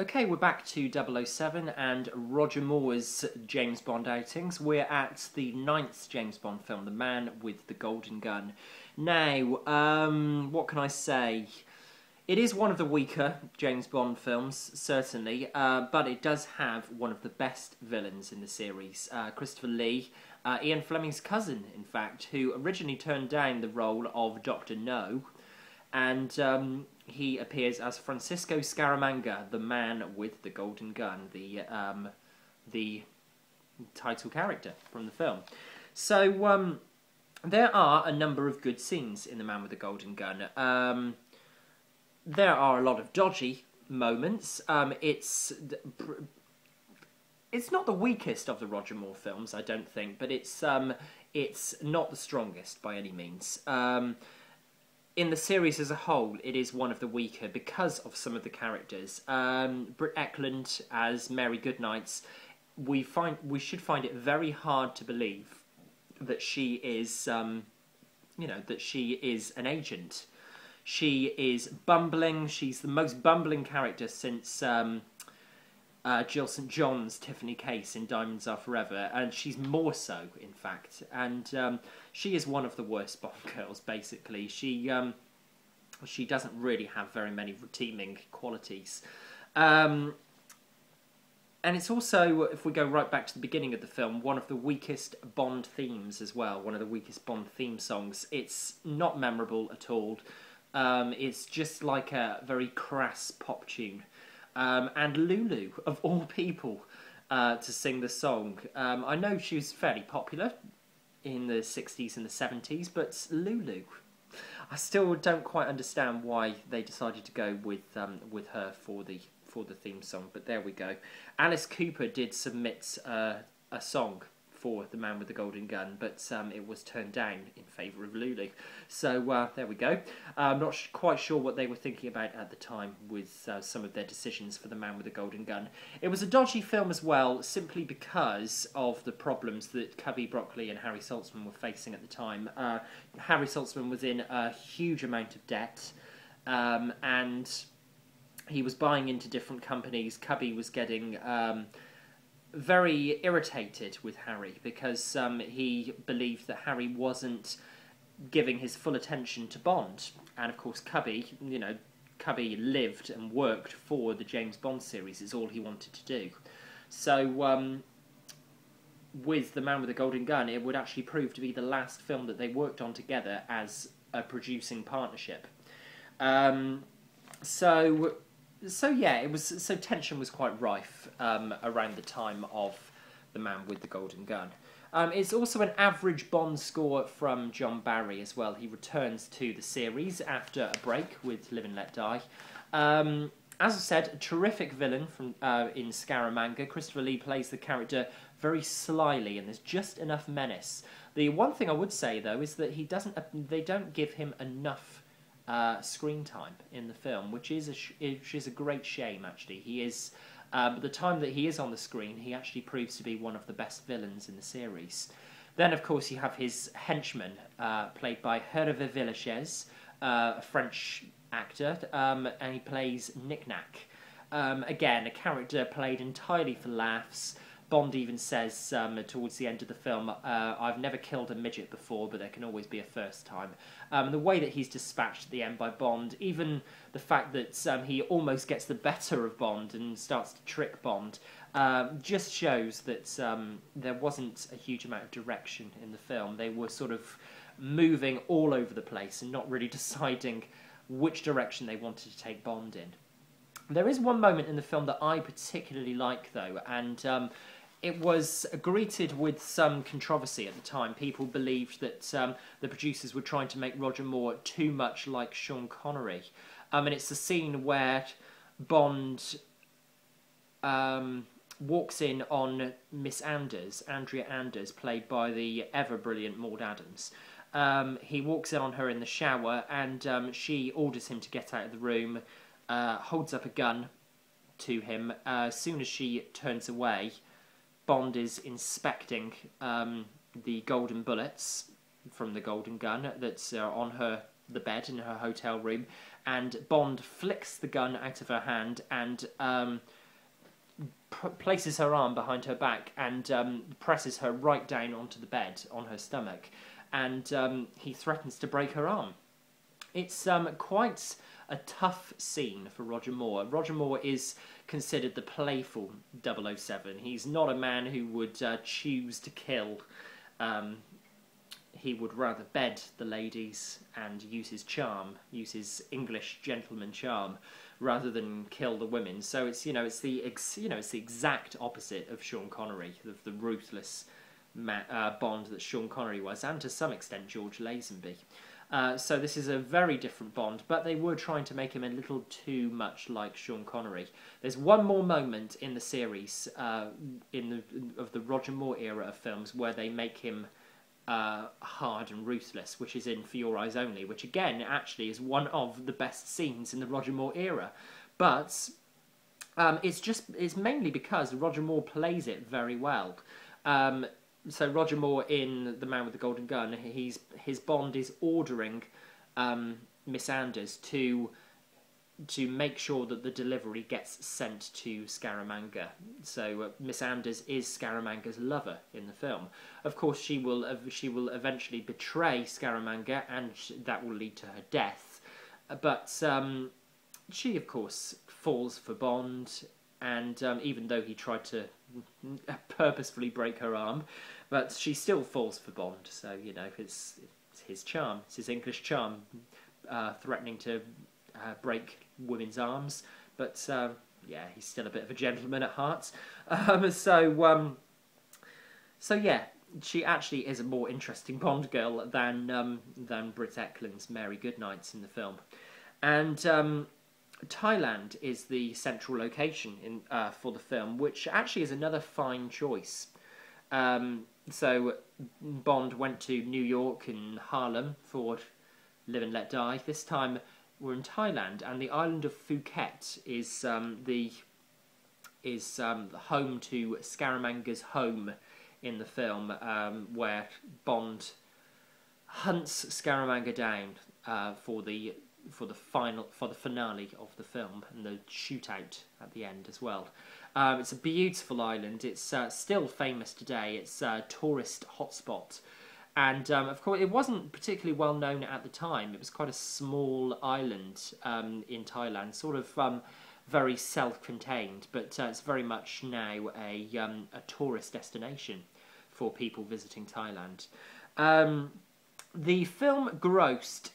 Okay, we're back to 007 and Roger Moore's James Bond outings. We're at the ninth James Bond film, The Man with the Golden Gun. Now, what can I say? It is one of the weaker James Bond films, certainly, but it does have one of the best villains in the series, Christopher Lee, Ian Fleming's cousin, in fact, who originally turned down the role of Dr. No, and he appears as Francisco Scaramanga, the man with the golden gun, the title character from the film. So there are a number of good scenes in The Man with the Golden Gun. There are a lot of dodgy moments. It's not the weakest of the Roger Moore films, I don't think, but it's not the strongest by any means. In the series as a whole, it is one of the weaker because of some of the characters. Britt Ekland as Mary Goodnight, we should find it very hard to believe that she is, that she is an agent. She is bumbling. She's the most bumbling character since Jill St. John's Tiffany Case in Diamonds Are Forever, and she's more so, in fact. And she is one of the worst Bond girls, basically. She doesn't really have very many redeeming qualities. And it's also, if we go right back to the beginning of the film, one of the weakest Bond themes as well, one of the weakest Bond theme songs. It's not memorable at all. It's just like a very crass pop tune. And Lulu, of all people, to sing the song. I know she was fairly popular in the 60s and the 70s, but Lulu, I still don't quite understand why they decided to go with her for the theme song. But there we go. Alice Cooper did submit a song for The Man with the Golden Gun, but it was turned down in favour of Lulu. So there we go. I'm not quite sure what they were thinking about at the time with some of their decisions for The Man with the Golden Gun. It was a dodgy film as well, simply because of the problems that Cubby Broccoli and Harry Saltzman were facing at the time. Harry Saltzman was in a huge amount of debt, and he was buying into different companies. Cubby was getting very irritated with Harry because he believed that Harry wasn't giving his full attention to Bond. And of course Cubby lived and worked for the James Bond series. It's all he wanted to do. So with The Man with the Golden Gun, it would actually prove to be the last film that they worked on together as a producing partnership. So yeah, tension was quite rife around the time of The Man with the Golden Gun. It's also an average Bond score from John Barry as well. He returns to the series after a break with Live and Let Die. As I said, a terrific villain from in Scaramanga. Christopher Lee plays the character very slyly, and there's just enough menace. The one thing I would say though is that they don't give him enough screen time in the film, which is a great shame. Actually, he is. But the time that he is on the screen, he actually proves to be one of the best villains in the series. Then, of course, you have his henchman, played by Hervé Villechaize, a French actor, and he plays Knick Knack. Again, a character played entirely for laughs. Bond even says towards the end of the film, I've never killed a midget before, but there can always be a first time. The way that he's dispatched at the end by Bond, even the fact that he almost gets the better of Bond and starts to trick Bond, just shows that there wasn't a huge amount of direction in the film. They were sort of moving all over the place and not really deciding which direction they wanted to take Bond in. There is one moment in the film that I particularly like, though, and it was greeted with some controversy at the time. People believed that the producers were trying to make Roger Moore too much like Sean Connery. And it's the scene where Bond walks in on Miss Anders, Andrea Anders, played by the ever-brilliant Maud Adams. He walks in on her in the shower, and she orders him to get out of the room, holds up a gun to him. As soon as she turns away, Bond is inspecting the golden bullets from the golden gun that's on the bed in her hotel room, and Bond flicks the gun out of her hand and places her arm behind her back and presses her right down onto the bed on her stomach, and he threatens to break her arm. It's quite a tough scene for Roger Moore. Roger Moore is considered the playful 007. He's not a man who would choose to kill. He would rather bed the ladies and use his charm, use his English gentleman charm, rather than kill the women. So it's it's the exact opposite of Sean Connery, of the ruthless Bond that Sean Connery was, and to some extent George Lazenby. So this is a very different Bond, but they were trying to make him a little too much like Sean Connery. There's one more moment in the series, of the Roger Moore era of films, where they make him hard and ruthless, which is in For Your Eyes Only, which again actually is one of the best scenes in the Roger Moore era. But it's mainly because Roger Moore plays it very well. So Roger Moore in The Man with the Golden Gun, his Bond is ordering Miss Anders to make sure that the delivery gets sent to Scaramanga. So Miss Anders is Scaramanga's lover in the film. Of course, she will eventually betray Scaramanga, and that will lead to her death. But she, of course, falls for Bond, and even though he tried to purposefully break her arm, but she still falls for Bond. So it's his charm, it's his English charm, threatening to break women's arms, but yeah, he's still a bit of a gentleman at heart. So yeah, she actually is a more interesting Bond girl than Britt Ekland's Mary Goodnight in the film. And Thailand is the central location for the film, which actually is another fine choice. So Bond went to New York and Harlem for Live and Let Die. This time we're in Thailand, and the island of Phuket is home to Scaramanga's home in the film, where Bond hunts Scaramanga down for the finale of the film, and the shootout at the end as well. It's a beautiful island. It's still famous today. It's a tourist hotspot. And, of course, it wasn't particularly well known at the time. It was quite a small island in Thailand, sort of very self-contained, but it's very much now a tourist destination for people visiting Thailand. The film grossed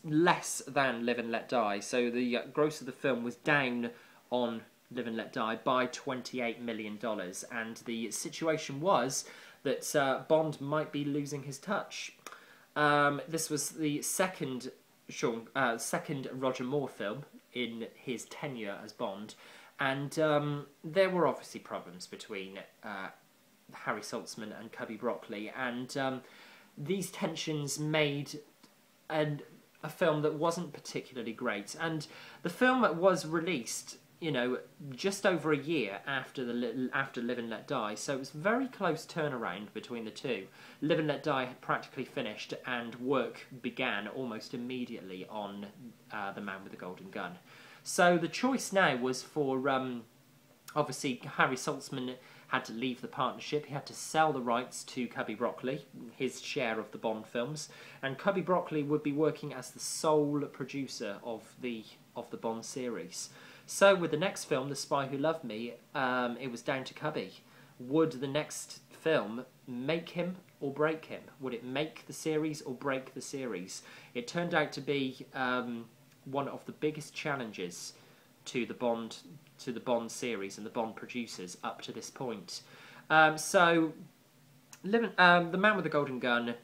less than Live and Let Die, so the gross of the film was down on Live and Let Die by $28 million, and the situation was that Bond might be losing his touch. This was the second Roger Moore film in his tenure as Bond, and there were obviously problems between Harry Saltzman and Cubby Broccoli, and these tensions made a film that wasn't particularly great. And the film was released, just over a year after Live and Let Die, so it was very close turnaround between the two. Live and Let Die had practically finished, and work began almost immediately on The Man with the Golden Gun. So the choice now was for, obviously, Harry Saltzman had to leave the partnership. He had to sell the rights to Cubby Broccoli, his share of the Bond films, and Cubby Broccoli would be working as the sole producer of the Bond series. So with the next film, The Spy Who Loved Me, it was down to Cubby. Would the next film make him or break him? Would it make the series or break the series? It turned out to be one of the biggest challenges to the Bond series and the Bond producers up to this point. So The Man with the Golden Gun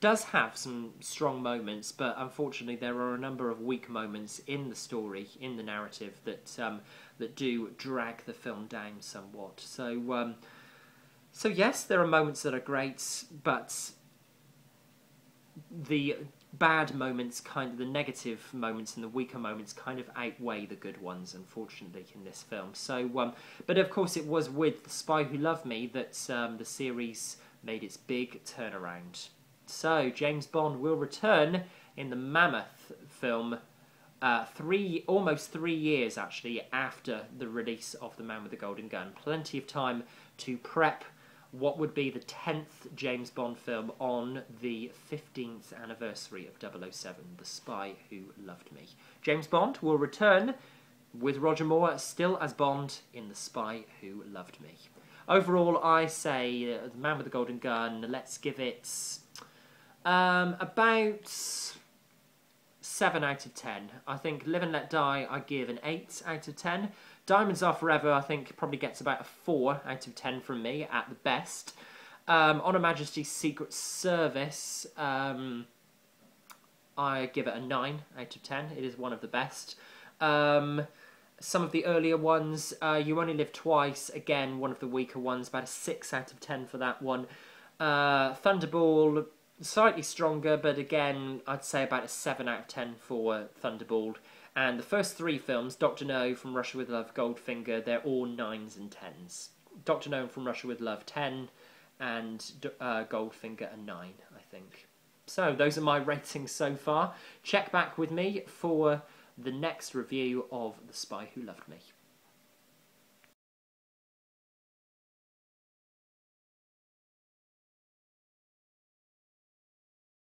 does have some strong moments, but unfortunately there are a number of weak moments in the story, in the narrative, that do drag the film down somewhat. So yes, there are moments that are great, but the bad moments, the negative moments and the weaker moments kind of outweigh the good ones, unfortunately, in this film. So, but of course it was with The Spy Who Loved Me that the series made its big turnaround. So, James Bond will return in the Mammoth film, almost 3 years actually after the release of The Man with the Golden Gun. Plenty of time to prep what would be the 10th James Bond film on the 15th anniversary of 007, The Spy Who Loved Me. James Bond will return with Roger Moore still as Bond in The Spy Who Loved Me. Overall, I say The Man with the Golden Gun, let's give it about 7 out of 10. I think Live and Let Die, I give an 8 out of 10. Diamonds Are Forever, I think, probably gets about a 4 out of 10 from me at the best. On Her Majesty's Secret Service, I give it a 9 out of 10. It is one of the best. Some of the earlier ones, You Only Live Twice, again, one of the weaker ones, about a 6 out of 10 for that one. Thunderball, slightly stronger, but again, I'd say about a 7 out of 10 for Thunderball. And the first 3 films, Dr. No, From Russia with Love, Goldfinger, they're all 9s and 10s. Dr. No and From Russia with Love, 10, and Goldfinger, a 9, I think. So, those are my ratings so far. Check back with me for the next review of The Spy Who Loved Me.